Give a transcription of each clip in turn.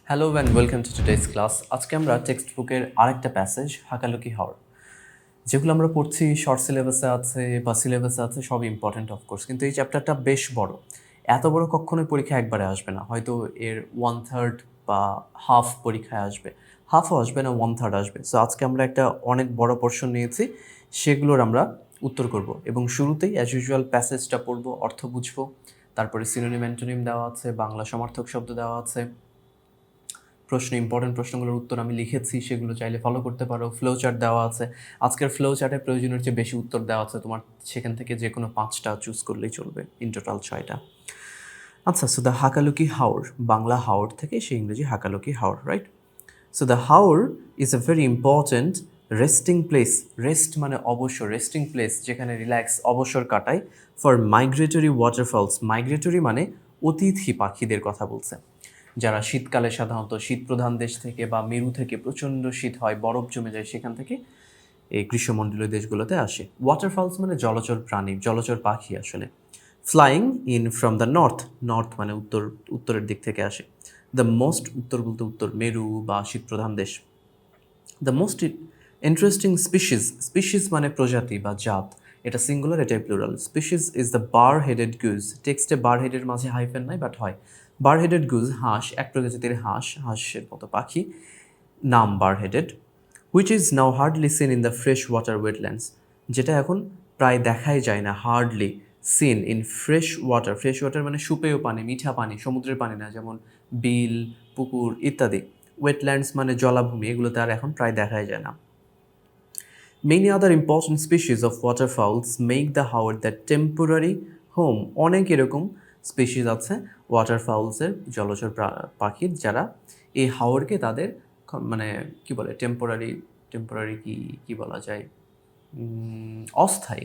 Hello and welcome to today's class. আজকে আমরা text বুকের আরেকটা প্যাসেজ হাকালুকি হাওর, যেগুলো আমরা পড়ছি শর্ট সিলেবাসে আছে বা সিলেবাসে আছে, সব ইম্পর্ট্যান্ট অফকোর্স, কিন্তু এই চ্যাপ্টারটা বেশ বড়। এত বড় কখনোই পরীক্ষা একবারে আসবে না, হয়তো এর 1/3 বা হাফ পরীক্ষায় আসবে, হাফও আসবে না, 1/3 আসবে। সো আজকে আমরা একটা অনেক বড় পোর্শন নিয়েছি, সেগুলোর আমরা উত্তর করব এবং শুরুতেই অ্যাজ ইউজুয়াল প্যাসেজটা পড়ব, অর্থ বুঝবো, তারপরে সিনোনিম অ্যান্টোনিম দেওয়া আছে, বাংলা সমার্থক শব্দ দেওয়া আছে, ইম্পর্টেন্ট প্রশ্নগুলোর উত্তর আমি লিখেছি, সেগুলো চাইলে ফলো করতে পারো। ফ্লো চার্ট দেওয়া আছে, আজকের ফ্লো চার্টে প্রয়োজনের চেয়ে বেশি উত্তর দেওয়া আছে, তোমার সেখান থেকে যে কোনো 5টা চুজ করলেই চলবে, ইন টোটাল 6টা। আচ্ছা, সো দ্য হাকালুকি হাওর, বাংলা হাওর থেকে সে ইংরেজি হাকালুকি হাওর, right? So the Haor is a very important resting place, rest মানে অবসর, রেস্টিং প্লেস যেখানে রিল্যাক্স অবসর কাটায়, ফর মাইগ্রেটরি ওয়াটারফলস। মাইগ্রেটরি মানে অতিথি পাখিদের কথা বলছে, যারা শীতকালে সাধারণত শীতপ্রধান দেশ থেকে বা মেরু থেকে প্রচণ্ড শীত হয়, বরফ জমে যায়, সেখান থেকে এই গ্রীষ্মমণ্ডলীয় দেশগুলোতে আসে। ওয়াটারফলস মানে জলচর প্রাণী, জলচর পাখি আসলে। Flying in from the north, north মানে উত্তর, উত্তরের দিক থেকে আসে। দ্য মোস্ট, উত্তর বলতে উত্তর মেরু বা শীতপ্রধান দেশ। The most interesting species, species মানে প্রজাতি বা জাত, এটা সিঙ্গুলার, এটাই plural. Species is the bar headed goose, টেক্সটে বার হেডের মাঝে হাইফেন নাই, বাট হয়। বার হেডেড গুজ হাঁস, এক প্রজাতির হাঁস, হাঁসের মতো পাখি, নাম bar headed. Which is now hardly seen in the fresh water wetlands, যেটা এখন প্রায় দেখাই যায় না, hardly seen in fresh water, fresh water মানে সুপেয় পানি, মিঠা পানি, সমুদ্রের পানি না, যেমন বিল, পুকুর ইত্যাদি। ওয়েটল্যান্ডস মানে জলাভূমি, এগুলোতে আর এখন প্রায় দেখাই যায় না। Many other important species of waterfowls make the Haor their temporary home. অনেক এরকম স্পিসিস আছে ওয়াটারফাউলসের, জলচর পাখির, যারা এই হাওরকে তাদের মানে কি বলে, টেম্পোরারি, টেম্পোরারি কি কি বলা যায়, অস্থায়ী,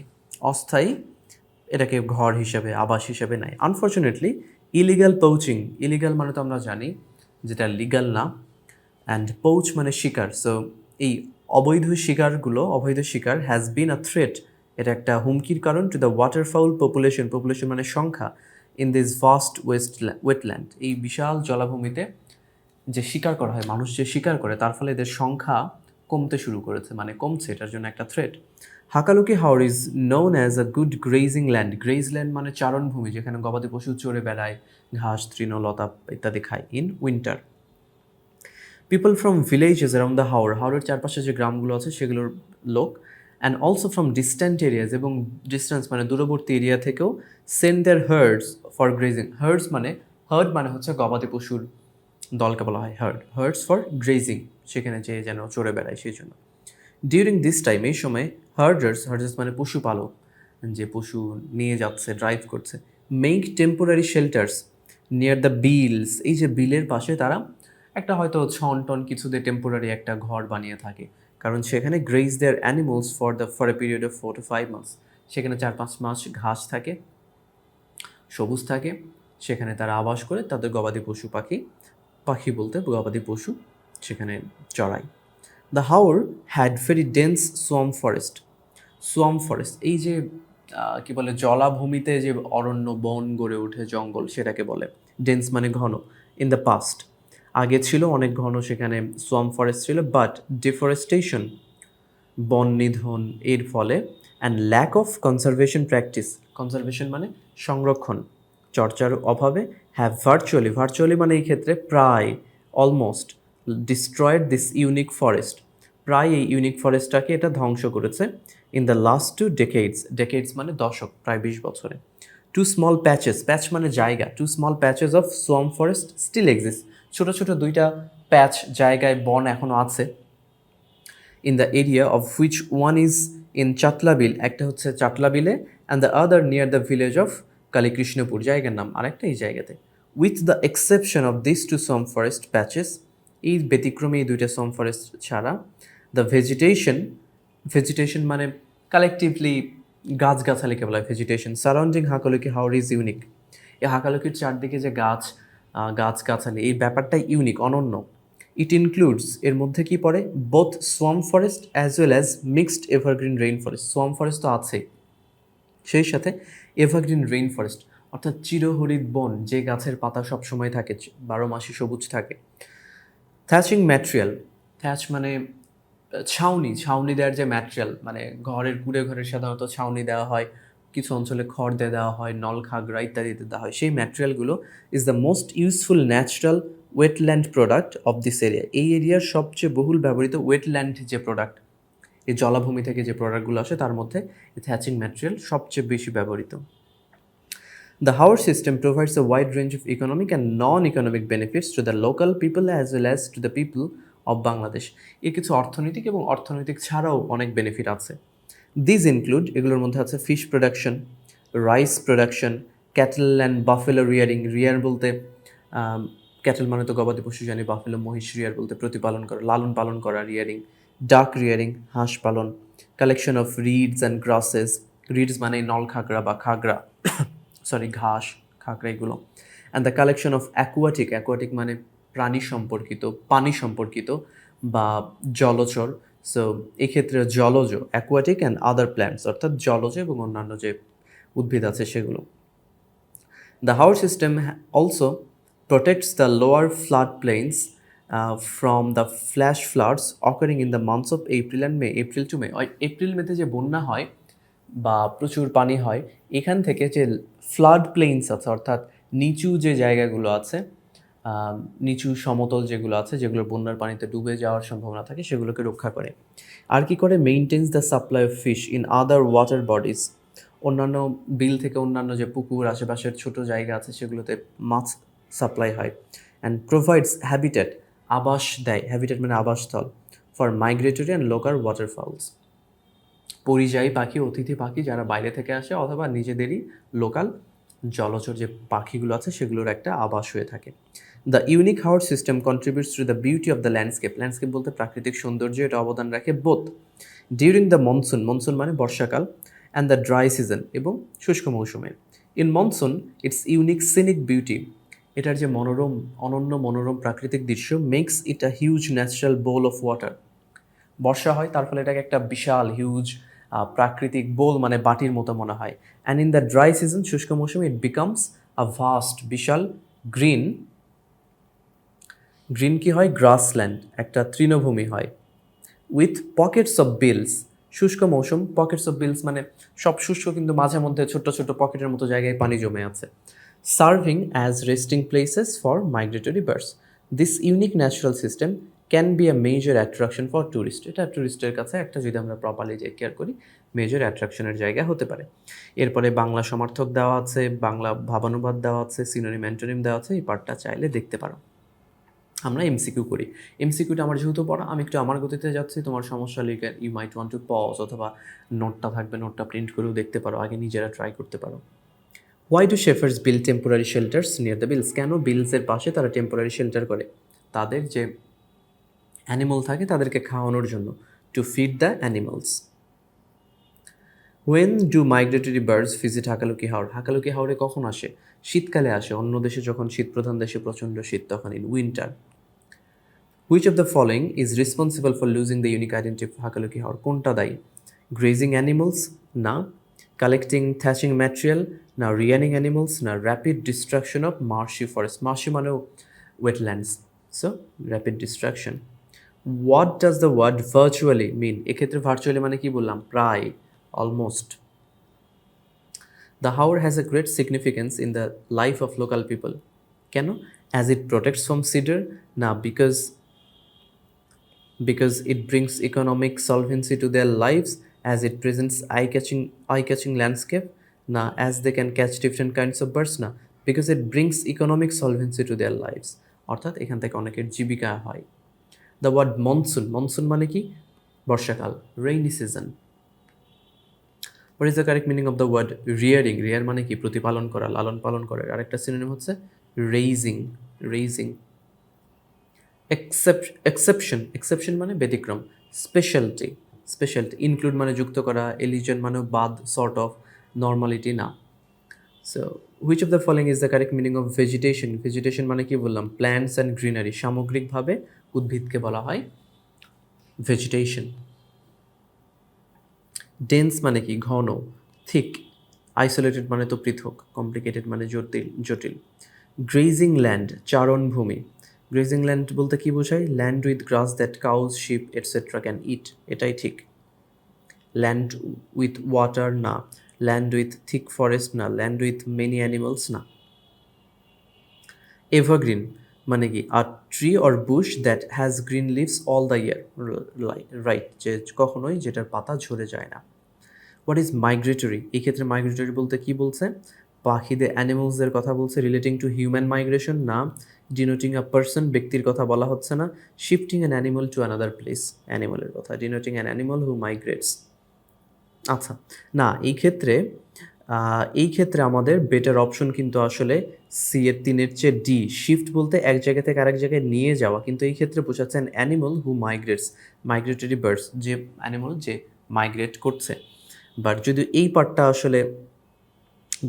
অস্থায়ী এটাকে ঘর হিসেবে, আবাস হিসেবে নেয়। আনফর্চুনেটলি ইলিগাল পৌচিং, ইলিগাল মানে তো আমরা জানি যেটা লিগাল না, অ্যান্ড পৌচ মানে শিকার। সো এই অবৈধ শিকারগুলো, অবৈধ শিকার হ্যাজ বিন আ থ্রেট, এটা একটা হুমকির কারণ, to the waterfowl population, population মানে সংখ্যা, ইন দিস ভাস্ট ওয়েটল্যান্ড, এই বিশাল জলাভূমিতে যে শিকার করা হয়, মানুষ যে শিকার করে, তার ফলে এদের সংখ্যা কমতে শুরু করেছে, মানে কমছে, এটার জন্য একটা threat. Hakaluki Haor is known as a good grazing land, grace land মানে চারণভূমি, যেখানে গবাদি পশু চড়ে বেড়ায়, ঘাস, তৃণ, লতা ইত্যাদি খায়, in winter. People from villages around the হাওর, হাওরের চারপাশে যে গ্রামগুলো আছে সেগুলোর লোক, and also from distant areas, এবং ডিস্টেন্স মানে দূরবর্তী এরিয়া থেকেও, send there hertz for grazing. Hertz মানে, হার্ড মানে হচ্ছে গবাদি পশুর দলকে বলা হয় হার্ড, হার্ডস ফর গ্রেজিং, সেখানে যে যেন চড়ে বেড়ায় সেই জন্য। ডিউরিং দিস টাইম, এই সময় হার্ডার্স, হার্ডার্স মানে পশুপালক, যে পশু নিয়ে যাচ্ছে, ড্রাইভ করছে, make temporary shelters near the beels, এই যে বিলের পাশে তারা একটা হয়তো ছন টন কিছু দিয়ে টেম্পোরারি একটা ঘর বানিয়ে থাকে, কারণ সেখানে graze their animals for a period of 4 to 5 months, সেখানে 4-5 মাস ঘাস থাকে, সবুজ থাকে, সেখানে তারা আবাস করে তাদের গবাদি পশু পাখি, পাখি বলতে গবাদি পশু সেখানে চড়ায়। The haor had very dense swamp forest, swamp forest এই যে কি বলে, জলাভূমিতে যে অরণ্য, বন গড়ে ওঠে, জঙ্গল, সেটাকে বলে। ডেন্স মানে ঘন। ইন দ্য পাস্ট, আগে ছিল অনেক ঘন, সেখানে সোয়াম ফরেস্ট ছিল, বাট ডিফরেস্টেশন, বন নিধন এর ফলে, and lack of conservation practice, conservation মানে সংরক্ষণ, চর্চার অভাবে, হ্যাভ ভার্চুয়ালি, ভার্চুয়ালি মানে এই ক্ষেত্রে প্রায়, almost, destroyed this unique forest, প্রায় এই ইউনিক ফরেস্টটাকে এটা ধ্বংস করেছে, in the last 2 decades, decades মানে দশক, প্রায় 20 বছরে। টু স্মল প্যাচেস, প্যাচ মানে জায়গা, two small patches of swamp forest still exist, ছোটো ছোটো 2টা প্যাচ জায়গায় বন এখনও আছে, in the area of which one is in চাটলাবিল, একটা হচ্ছে চাটলাবিলে, and the other near the village of কালীকৃষ্ণপুর, জায়গার নাম, আরেকটা এই জায়গাতে। with the exception of these two swamp forest patches, এই ব্যতিক্রমে এই 2টা swamp forest ছাড়া, the vegetation, vegetation মানে কালেকটিভলি গাছগাছালিকে বলা হয় vegetation, surrounding Hakaluki Haor is unique, এই হাকালুকির চারদিকে যে গাছগাছালি, এই ব্যাপারটাই ইউনিক, অনন্য। ইট ইনক্লুডস, এর মধ্যে কি পড়ে, both swamp forest as well as mixed evergreen rain forest, swamp forest তো আছেই, সেই সাথে এভারগ্রিন রেইন ফরেস্ট, অর্থাৎ চিরহরিৎ বন, যে গাছের পাতা সবসময় থাকে, 12 মাসই সবুজ থাকে, থ্যাচিং ম্যাটেরিয়াল, থ্যাচ মানে ছাউনি দেওয়ার যে ম্যাটেরিয়াল, মানে ঘরের কুড়ে ঘরে সাধারণত ছাউনি দেওয়া হয়, কিছু অঞ্চলে খড় দিয়ে দেওয়া হয়, নল খাগড়া ইত্যাদিতে দেওয়া হয়, সেই ম্যাটেরিয়ালগুলো is the most useful natural wetland product of this area. এই এরিয়ার সবচেয়ে বহুল ব্যবহৃত ওয়েটল্যান্ড যে প্রোডাক্ট, এই জলাভূমি থেকে যে প্রোডাক্টগুলো আসে তার মধ্যে এই থ্যাচিং ম্যাটেরিয়াল সবচেয়ে বেশি ব্যবহৃত। The Haor system provides a wide range of economic and non-economic benefits to the local people as well as to the people of Bangladesh. এর কিছু অর্থনৈতিক এবং অর্থনৈতিক ছাড়াও অনেক বেনিফিট আছে। These include, এগুলোর মধ্যে আছে fish production, rice production, cattle and buffalo rearing. Rear বলতে ক্যাটেল মানে তো গবাদি পশু জানি, বাফেলো মহিষ, রিয়ার বলতে প্রতিপালন করা, লালন পালন করা, রিয়ারিং। ডাক রিয়ারিং, হাঁস পালন। Collection of reads and grasses, reads মানে নল খাগড়া বা খাগড়া ঘাস, খাগড়া এগুলো। And the collection of aquatic মানে প্রাণী সম্পর্কিত, পানি সম্পর্কিত বা জলচর। সো এক্ষেত্রে জলজ, অ্যাকোয়াটিক অ্যান্ড আদার প্ল্যান্টস, অর্থাৎ জলজ এবং অন্যান্য যে উদ্ভিদ আছে সেগুলো। The Haor system also protects the lower floodplains from the flash floods occurring in the months of April and May. April to May, April মেতে যে বন্যা হয় বা প্রচুর পানি হয়, এখান থেকে যে ফ্লাড প্লেইনস আছে, অর্থাৎ নিচু যে জায়গাগুলো আছে, নিচু সমতল যেগুলো আছে, যেগুলো বন্যার পানিতে ডুবে যাওয়ার সম্ভাবনা থাকে, সেগুলোকে রক্ষা করে। আর কি করে? Maintenance the supply of fish in other water bodies. অন্যান্য বিল থেকে অন্যান্য যে পুকুর আশেপাশের ছোট জায়গা আছে সেগুলোতে মাছ সাপ্লাই হয়। অ্যান্ড প্রোভাইডস হ্যাবিটেট, আবাস দেয়, হ্যাবিটেট মানে আবাসস্থল, ফর মাইগ্রেটরি অ্যান্ড লোকাল ওয়াটারফাউলস, পরিযায়ী পাখি, অতিথি পাখি যারা বাইরে থেকে আসে অথবা নিজেদেরই লোকাল জলচর যে পাখিগুলো আছে সেগুলোর একটা আবাস হয়ে থাকে। The unique haor system contributes to the beauty of the landscape. Landscape বলতে প্রাকৃতিক সৌন্দর্য, এটা অবদান রাখে both during the monsoon, monsoon মানে বর্ষাকাল, অ্যান্ড দ্য ড্রাই সিজন এবং শুষ্ক মৌসুমে। In monsoon its unique scenic beauty, এটার যে অনন্য মনোরম প্রাকৃতিক দৃশ্য, makes it a huge natural bowl of water. বর্ষা হয় তার ফলে এটাকে একটা বিশাল হিউজ প্রাকৃতিক বোল মানে বাটির মতো মনে হয়। And in the dry season, শুষ্ক মৌসুমে, ইট বিকামস আ ভাস্ট, বিশাল গ্রিন কি হয়? গ্রাসল্যান্ড, একটা তৃণভূমি হয়। উইথ পকেটস অফ বিলস, শুষ্ক মৌসুম, পকেটস অফ বিলস মানে সব শুষ্ক কিন্তু মাঝে মধ্যে ছোট্ট ছোট্ট পকেটের মতো জায়গায় পানি জমে আছে। Serving as resting places for migratory birds. This unique natural system can be a major attraction for tourist. এটা ট্যুরিস্টের কাছে একটা, যদি আমরা প্রপারলি যে কেয়ার করি, মেজর অ্যাট্রাকশনের জায়গা হতে পারে। এরপরে বাংলা সমার্থক দেওয়া আছে, বাংলা ভাবানুবাদ দেওয়া আছে, সিনোনিম অ্যান্টোনিম দেওয়া আছে, এই পার্টটা চাইলে দেখতে পারো। আমরা এমসিকিউ করি। এমসিকিউটা আমার যেহেতু পড়া, আমি একটু আমার গতিতে যাচ্ছি, তোমার সমস্যা লিখে you might want to pause, অথবা নোটটা থাকবে, নোটটা প্রিন্ট করেও দেখতে পারো, আগে নিজেরা ট্রাই করতে পারো। Why do shepherds build temporary shelters near the beels? কেন বিলসের পাশে তারা টেম্পোরারি শেল্টার করে? তাদের যে অ্যানিমাল থাকে তাদেরকে খাওয়ানোর জন্য, to feed the animals. When do migratory birds visit Hakaluki হাওর? হাকালুকি হাওরে কখন আসে? শীতকালে আসে। অন্য দেশে যখন শীতপ্রধান দেশে প্রচণ্ড শীত, তখন in winter. Which of the following is responsible for losing the unique identity of Hakaluki haor? কোনটা দায়ী? গ্রেজিং অ্যানিমালস, না। কালেক্টিং থ্যাচিং ম্যাটেরিয়াল, না। রিয়ানিং অ্যানিমালস, না। Rapid destruction of marshy forest. Marshy মানেও wetlands, so rapid destruction. What does the word virtually mean? এক্ষেত্রে virtually মানে কি বললাম? প্রায়, almost. The Haor has a great significance in the life of local people. কেন? As it protects from cedar, না, because it brings economic solvency to their lives, as it presents eye-catching landscape, না, as they can catch different kinds of birds, না, because it brings economic solvency to their lives, অর্থাৎ এখান থেকে অনেকের জীবিকা হয়। The word monsoon মানে কি? বর্ষাকাল, rainy season. What is the correct meaning of the word rearing? Rear মানে কি? প্রতিপালন করা, লালন পালন করা। আরেকটা সিনোনিম হচ্ছে raising. Exception মানে ব্যতিক্রম। Specialty, include মানে যুক্ত করা, elision মানে বাদ, sort of, normality না। So which of the following is the correct meaning of vegetation মানে কি বললাম? Plants and greenery, সামগ্রিকভাবে উদ্ভিদকে বলা হয় vegetation. ডেন্স মানে কি? ঘন। থিক। আইসোলেটেড মানে তো পৃথক। কমপ্লিকেটেড মানে জটিল। গ্রেজিং ল্যান্ড, চারণভূমি। গ্রেজিং ল্যান্ড বলতে কি বোঝায়? Land with grass that cows sheep etcetera can eat, এটাই ঠিক। ল্যান্ড উইথ ওয়াটার না, ল্যান্ড উইথ থিক ফরেস্ট না, ল্যান্ড উইথ মেনি অ্যানিমালস না। এভারগ্রিন মানে কি? A tree or bush that has green leaves all the year, right, যে কখনোই যেটার পাতা ঝরে যায় না। What is migratory? এই ক্ষেত্রে মাইগ্রেটরি বলতে কি বলছে? পাখিদের, অ্যানিমালসদের কথা বলছে। রিলেটিং টু হিউম্যান মাইগ্রেশন না। ডিনোটিং আ পার্সন, ব্যক্তির কথা বলা হচ্ছে না। Shifting an animal to another place, অ্যানিমালের কথা। Denoting an animal who migrates. আচ্ছা, না এই ক্ষেত্রে আমাদের বেটার অপশন কিন্তু আসলে সি এর 3-এর চেয়ে ডি। শিফট বলতে এক জায়গা থেকে আরেক জায়গায় নিয়ে যাওয়া, কিন্তু এই ক্ষেত্রে বোঝাচ্ছেন অ্যানিমাল হু মাইগ্রেটস, মাইগ্রেটরি বার্ডস, যে অ্যানিমাল যে মাইগ্রেট করছে। বাট যদি এই পার্টটা আসলে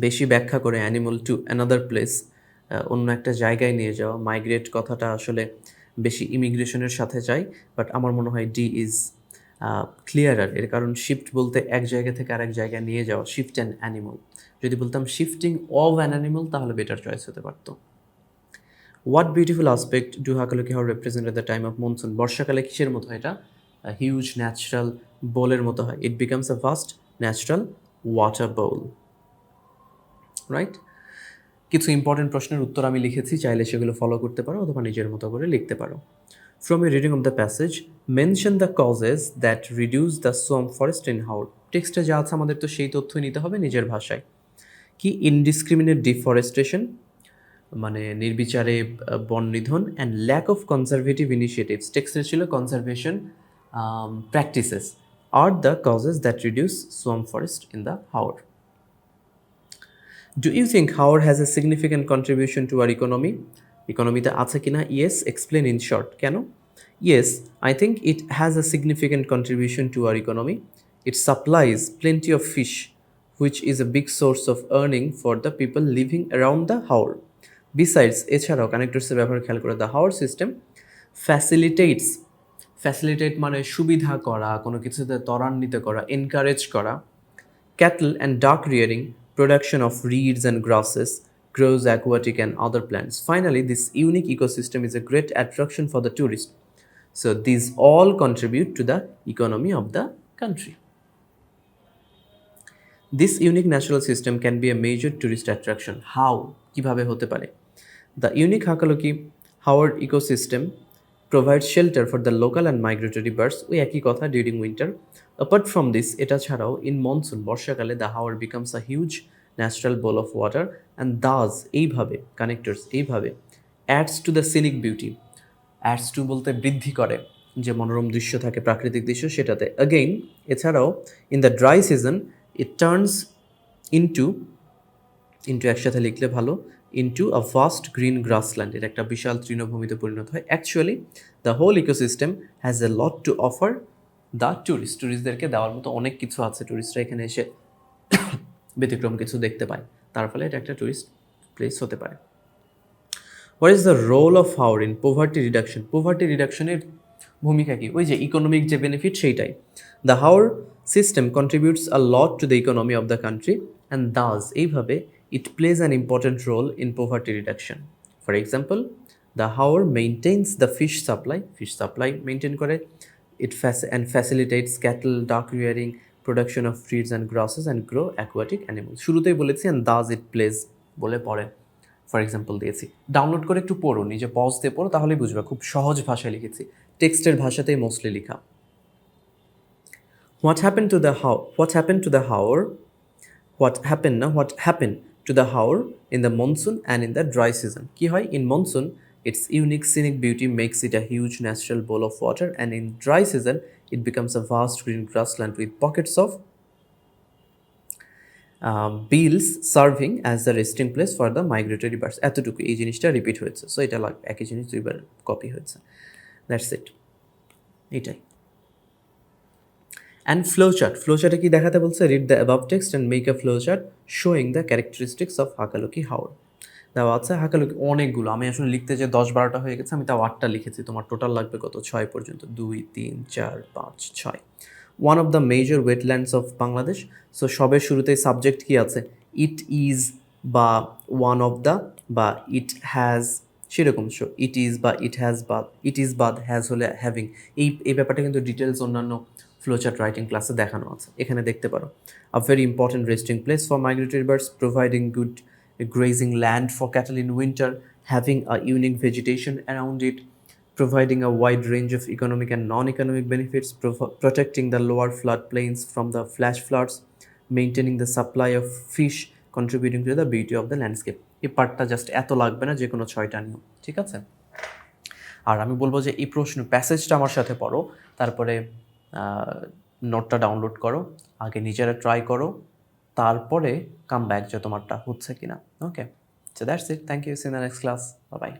বেশি ব্যাখ্যা করে অ্যানিমাল টু অ্যানাদার প্লেস, অন্য একটা জায়গায় নিয়ে যাওয়া, মাইগ্রেট কথাটা আসলে বেশি ইমিগ্রেশনের সাথে যায়। বাট আমার মনে হয় ডি ইজ ক্লিয়ারার। এর কারণ শিফট বলতে এক জায়গা থেকে আরেক জায়গায় নিয়ে যাওয়া, শিফট অ্যান অ্যানিমাল। যদি বলতাম শিফটিং অফ অ্যান অ্যানিমাল তাহলে বেটার চয়েস হতে পারত। What beautiful aspect do Hakaluki haor represent at the time of monsoon? বর্ষাকালে কিসের মতো হয় এটা? হিউজ ন্যাচারাল বোলের মতো হয়। It becomes a vast natural water bowl, right? কিছু ইম্পর্টেন্ট প্রশ্নের উত্তর আমি লিখেছি, চাইলে সেগুলো ফলো করতে পারো অথবা নিজের মতো করে লিখতে পারো। From a reading of the passage, mention the causes that reduce the swamp forest in হাওর। টেক্সটে যা আছে আমাদের তো সেই তথ্যই নিতে হবে নিজের ভাষায়। কি? ইনডিসক্রিমিনেট ডিফরেস্টেশন, মানে নির্বিচারে বন নিধন, and lack of conservative initiatives, টেক্সটে ছিল কনজারভেশন প্র্যাকটিসেস, আর the causes that reduce swamp forest in the haor. Do you think Haor has a significant contribution to our economy? ইকোনমিতে আছে কিনা? Yes, explain in short. কেন? Yes, I think it has a significant contribution to our economy. It supplies plenty of fish, which is a big source of earning for the people living around the Haor. Besides, এছাড়াও কানেক্টরসের ব্যবহার খেয়াল করে, the Haor system facilitates, facilitate মানে সুবিধা করা, কোনো কিছুতে ত্বরান্বিত করা, এনকারেজ করা, cattle and duck rearing, production of reeds and grasses, grows aquatic and other plants. Finally, this unique ecosystem is a great attraction for the tourist. So these all contribute to the economy of the country. This unique natural system can be a major tourist attraction. How? কিভাবে হতে পারে? The unique Hakaluki Haor ecosystem provides shelter for the local and migratory birds. ওই একই কথা, during winter. Apart from this, এটা ছাড়াও in monsoon, বর্ষাকালে the Haor becomes a huge natural bowl of water and thus এইভাবে connectors এইভাবে adds to the scenic beauty. adds to বলতে বৃদ্ধি করে, যে মনোরম দৃশ্য থাকে, প্রাকৃতিক দৃশ্য, সেটাতে। again, এছাড়াও in the dry season it turns into একসাথে লিখলে ভালো, into a vast green grassland, এটা একটা বিশাল তৃণভূমিতে পরিণত হয়। Actually the whole ecosystem has a lot to offer the টুরিস্টদেরকে দেওয়ার মতো অনেক কিছু আছে। টুরিস্টরা এখানে এসে ব্যতিক্রম কিছু দেখতে পায়, তার ফলে এটা একটা টুরিস্ট প্লেস হতে পারে। What is the role of haor in poverty reduction? Poverty রিডাকশনের ভূমিকা কি? ওই যে ইকোনমিক যে বেনিফিট সেইটাই। The Haor system contributes a lot to the economy of the country and thus এইভাবে it plays an important role in poverty reduction. For example, the Haor maintains the fish supply maintain করে, it facilitates cattle, duck rearing, production of reeds and grasses and grow aquatic animals. শুরুতেই বলেছি and thus it plays বলে পরে for example দিয়েছি। Download করে একটু পড়ো, নিজে পজ দিয়ে পড়ো, তাহলেই বুঝবে। খুব সহজ ভাষায় লিখেছি, টেক্সটের ভাষাতেই মোস্টলি লেখা। What happened to the Haor? What happened to the Haor in the monsoon and in the dry season? কি হয়? In monsoon, its unique scenic beauty makes it a huge natural bowl of water, and in dry season, it becomes a vast green grassland with pockets of beels serving as the resting place for the migratory birds. এতটুকু, এই জিনিসটা repeat হয়েছে, so এটা একই জিনিস দুইবার copy হয়েছে। That's it, এটাই। And flowchart কি দেখাতে বলছে? read the above text and make a flowchart showing the characteristics of Hakaluki Haor. দেওয়া আছে হাকালুকি অনেকগুলো, আমি আসলে লিখতে যে 10-12টা হয়ে গেছে, আমি তাও 8টা লিখেছি। তোমার টোটাল লাগবে কত? 6 পর্যন্ত, 2 3 4 5 6। One of the major wetlands of Bangladesh. So সবের শুরুতেই সাবজেক্ট কি আছে? ইট ইজ বা ওয়ান অফ দ্য বা ইট হ্যাজ সেরকম। সো ইট ইজ বা ইট হ্যাজ বা ইট ইজ বা হ্যাজ হলে হ্যাভিং, এই ব্যাপারটা কিন্তু ডিটেলস অন্যান্য ফ্লোচার্ট রাইটিং ক্লাসে দেখানো আছে, এখানে দেখতে পারো। A very important resting place for migratory birds, providing good grazing land for cattle in winter, having a unique vegetation around it, providing a wide range of economic and non-economic benefits, protecting the lower floodplains from the flash floods, maintaining the supply of fish, contributing to the beauty of the landscape. এই পার্টটা just এত লাগবে না, যে কোনো 6টা নিও, ঠিক আছে? আর আমি বলবো যে এই প্রশ্ন প্যাসেজটা আমার সাথে পড়ো, তারপরে নোটটা ডাউনলোড করো, আগে নিজেরা ট্রাই করো, তারপরে কাম ব্যাক যে তোমারটা হচ্ছে কিনা। Okay, so that's it, thank you, see in the next class, bye by.